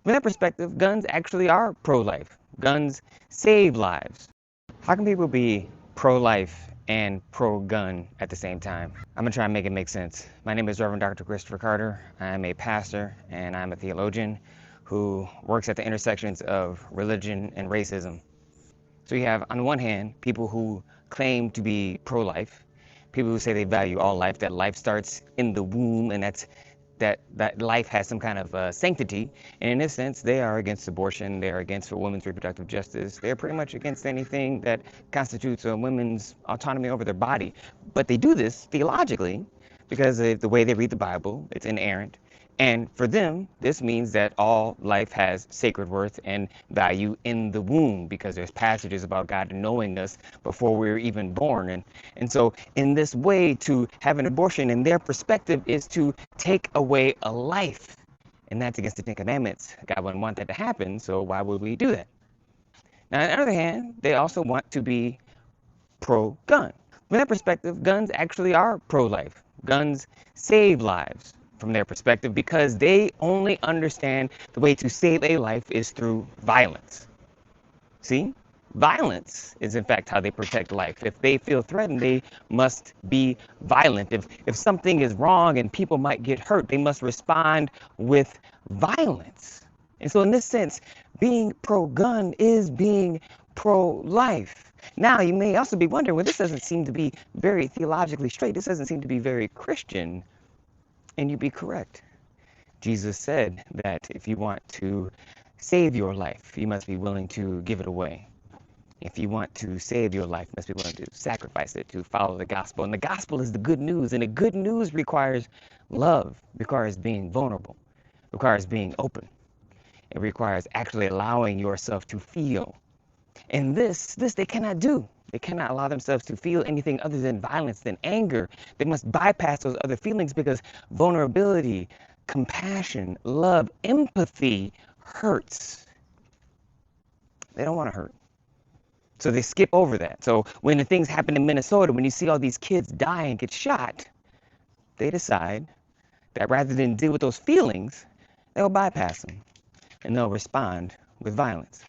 From that perspective, guns actually are pro-life. Guns save lives. How can people be pro-life and pro-gun at the same time? I'm gonna try and make it make sense. My name is Reverend Dr. Christopher Carter. I'm a pastor and I'm a theologian who works at the intersections of religion and racism. So you have, on the one hand, people who claim to be pro-life, people who say they value all life, that life starts in the womb, and that life has some kind of sanctity. And in this sense, they are against abortion, they are against women's reproductive justice, they're pretty much against anything that constitutes a women's autonomy over their body. But they do this theologically because of the way they read the Bible. It's inerrant. And for them, this means that all life has sacred worth and value in the womb because there's passages about God knowing us before we were even born. And so in this way, to have an abortion in their perspective is to take away a life. And that's against the Ten Commandments. God wouldn't want that to happen, so why would we do that? Now, on the other hand, they also want to be pro-gun. From that perspective, guns actually are pro-life. Guns save lives from their perspective because they only understand the way to save a life is through violence. See? Violence is in fact how they protect life. If they feel threatened, they must be violent. If something is wrong and people might get hurt, they must respond with violence. And so in this sense, being pro-gun is being pro-life. Now, you may also be wondering, well, this doesn't seem to be very theologically straight. This doesn't seem to be very Christian. And you'd be correct. Jesus said that if you want to save your life, you must be willing to give it away. If you want to save your life, you must be willing to sacrifice it, to follow the gospel. And the gospel is the good news. And the good news requires love, requires being vulnerable, requires being open. It requires actually allowing yourself to feel. And this they cannot do. They cannot allow themselves to feel anything other than violence, than anger. They must bypass those other feelings because vulnerability, compassion, love, empathy hurts. They don't want to hurt. So they skip over that. So when the things happen in Minnesota, when you see all these kids die and get shot, they decide that rather than deal with those feelings, they'll bypass them and they'll respond with violence.